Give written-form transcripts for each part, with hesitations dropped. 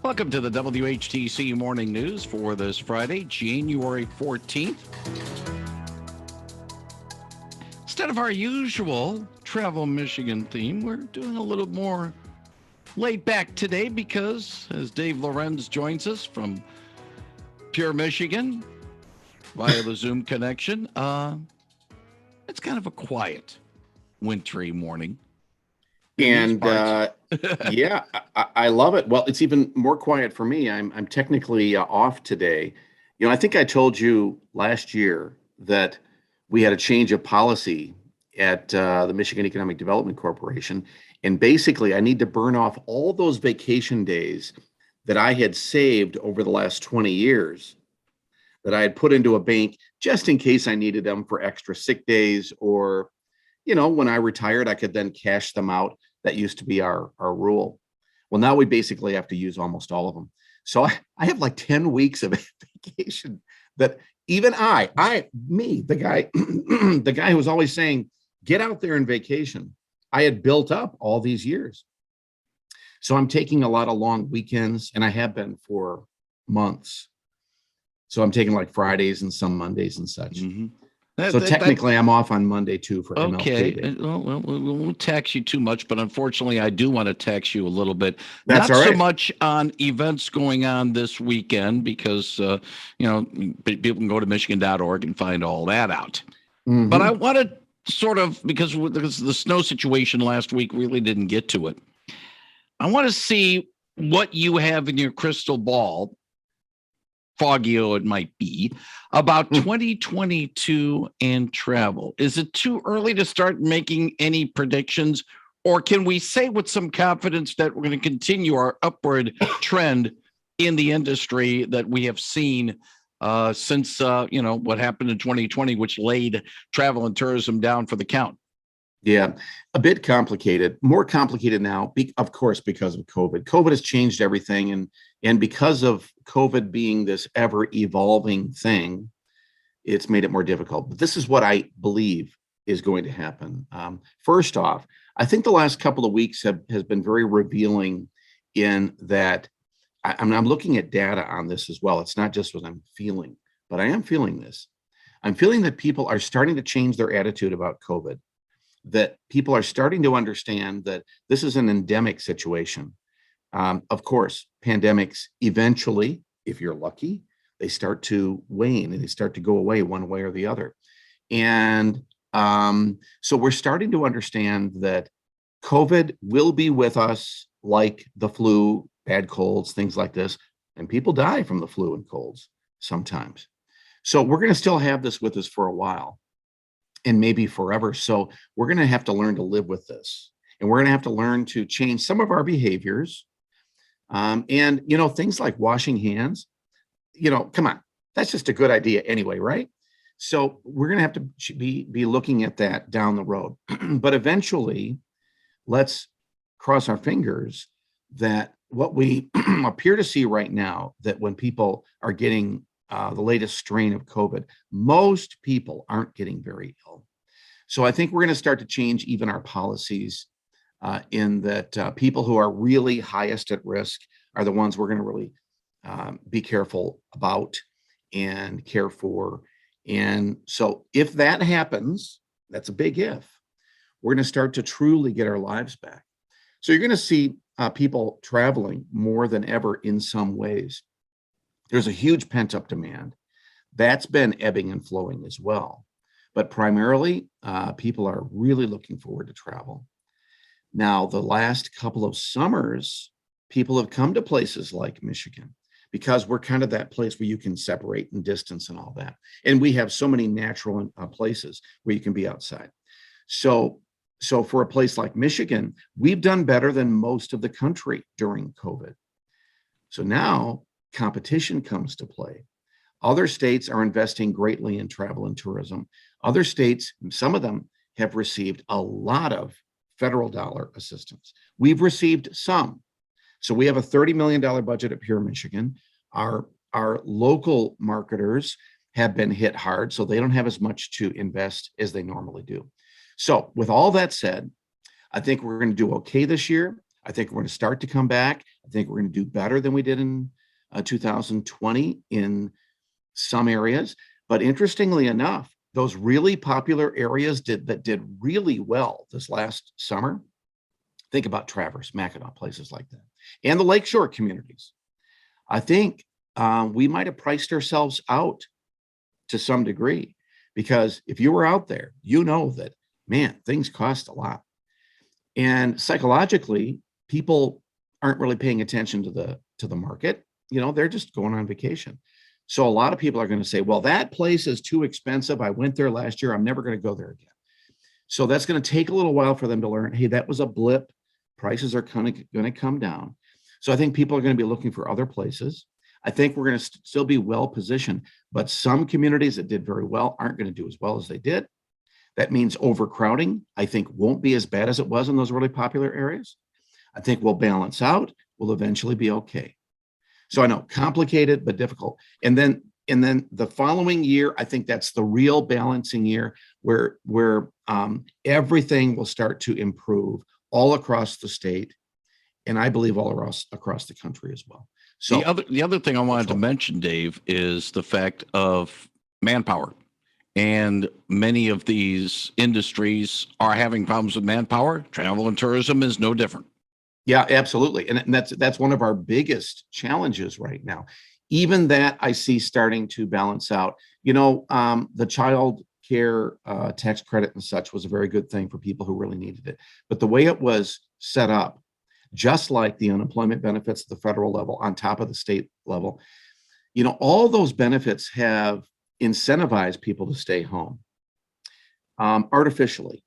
Welcome to the WHTC Morning News for this Friday, January 14th. Instead of our usual Travel Michigan theme, we're doing a little more laid back today because as Dave Lorenz joins us from Pure Michigan via the Zoom connection, it's kind of a quiet, wintry morning. And yeah, I love it. Well, it's even more quiet for me. I'm technically off today. You know, I think I told you last year that we had a change of policy at the Michigan Economic Development Corporation. And basically, I need to burn off all those vacation days that I had saved over the last 20 years that I had put into a bank just in case I needed them for extra sick days, or, you know, when I retired, I could then cash them out. That used to be our rule. Well, now we basically have to use almost all of them. So I have like 10 weeks of vacation that even the guy, the guy who was always saying, get out there and vacation, I had built up all these years. So I'm taking a lot of long weekends, and I have been for months. So I'm taking like Fridays and some Mondays and such. Mm-hmm. So technically, I'm off on Monday, too, for MLK Day. Okay. Well, we won't tax you too much, but unfortunately, I do want to tax you a little bit. That's Not all right. so much on events going on this weekend because, people can go to Michigan.org and find all that out. Mm-hmm. But I want to sort of, because the snow situation last week really didn't get to it, I want to see what you have in your crystal ball, foggy though it might be, about 2022 and travel. Is it too early to start making any predictions, or can we say with some confidence that we're going to continue our upward trend in the industry that we have seen since what happened in 2020, which laid travel and tourism down for the count? Yeah, a bit complicated, more complicated now, of course, because of COVID. COVID has changed everything. And because of COVID being this ever evolving thing, it's made it more difficult. But this is what I believe is going to happen. First off, I think the last couple of weeks has been very revealing in that I'm looking at data on this as well. It's not just what I'm feeling, but I am feeling this. I'm feeling that people are starting to change their attitude about COVID, that people are starting to understand that this is an endemic situation. Of course, pandemics eventually, if you're lucky, they start to wane and they start to go away one way or the other. And so we're starting to understand that COVID will be with us like the flu, bad colds, things like this. And people die from the flu and colds sometimes. So we're going to still have this with us for a while, and maybe forever. So we're going to have to learn to live with this. And we're going to have to learn to change some of our behaviors. And, things like washing hands, come on, that's just a good idea anyway, right? So we're going to have to be looking at that down the road. But eventually, let's cross our fingers that what we appear to see right now, that when people are getting the latest strain of COVID, most people aren't getting very ill. So I think we're going to start to change even our policies in that people who are really highest at risk are the ones we're going to really be careful about and care for. And so if that happens, that's a big if, we're going to start to truly get our lives back. So you're going to see people traveling more than ever in some ways. There's a huge pent-up demand. That's been ebbing and flowing as well. But primarily, people are really looking forward to travel. Now, the last couple of summers, people have come to places like Michigan because we're kind of that place where you can separate and distance and all that. And we have so many natural places where you can be outside. So for a place like Michigan, we've done better than most of the country during COVID. So now competition comes to play. Other states are investing greatly in travel and tourism. Other states, some of them have received a lot of federal dollar assistance. We've received some. So we have a $30 million budget at Pure Michigan. Our local marketers have been hit hard, so they don't have as much to invest as they normally do. So with all that said, I think we're going to do okay this year. I think we're going to start to come back. I think we're going to do better than we did in 2020 in some areas. But interestingly enough, those really popular areas that did really well this last summer, think about Traverse, Mackinac, places like that, and the Lakeshore communities. I think we might have priced ourselves out to some degree, because if you were out there, you know that, man, things cost a lot. And psychologically, people aren't really paying attention to the market. They're just going on vacation. So a lot of people are going to say, well, that place is too expensive. I went there last year. I'm never going to go there again. So that's going to take a little while for them to learn, hey, that was a blip. Prices are kind of going to come down. So I think people are going to be looking for other places. I think we're going to still be well positioned, but some communities that did very well aren't going to do as well as they did. That means overcrowding, I think, won't be as bad as it was in those really popular areas. I think we'll balance out. We'll eventually be okay. So I know, complicated but difficult. And then the following year, I think that's the real balancing year where everything will start to improve all across the state, and I believe all across the country as well. So the other thing I wanted to mention, Dave, is the fact of manpower. And many of these industries are having problems with manpower. Travel and tourism is no different. Yeah, absolutely. And that's one of our biggest challenges right now. Even that I see starting to balance out. The child care tax credit and such was a very good thing for people who really needed it. But the way it was set up, just like the unemployment benefits at the federal level on top of the state level, all those benefits have incentivized people to stay home artificially.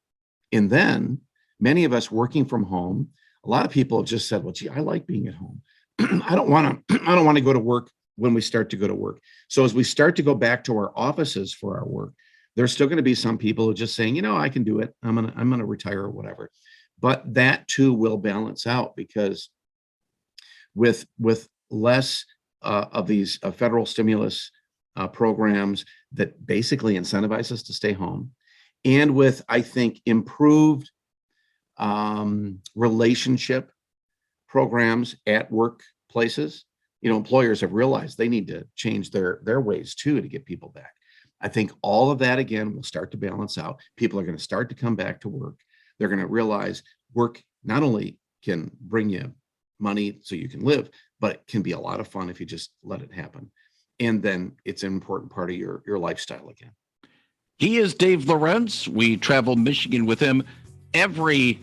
And then many of us working from home, a lot of people have just said, well, gee, I like being at home. I don't want to go to work when we start to go to work. So as we start to go back to our offices for our work, there's still going to be some people who are just saying, I can do it. I'm going to retire or whatever. But that too will balance out, because with less of these federal stimulus programs that basically incentivize us to stay home, and with, I think, improved relationship programs at workplaces, employers have realized they need to change their ways too to get people back. I think all of that, again, will start to balance out. People are going to start to come back to work. They're going to realize work not only can bring you money so you can live, but it can be a lot of fun if you just let it happen. And then it's an important part of your lifestyle again. He is Dave Lorenz. We travel Michigan with him every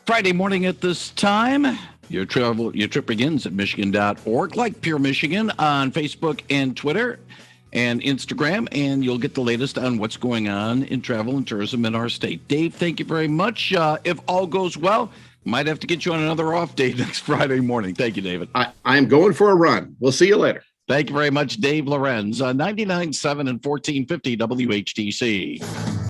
Friday morning at this time. Your trip begins at michigan.org, like Pure Michigan, on Facebook and Twitter and Instagram, and you'll get the latest on what's going on in travel and tourism in our state. Dave, thank you very much. If all goes well, might have to get you on another off day next Friday morning. Thank you, David. I'm going for a run. We'll see you later. Thank you very much, Dave Lorenz, on 99.7 and 1450 WHTC.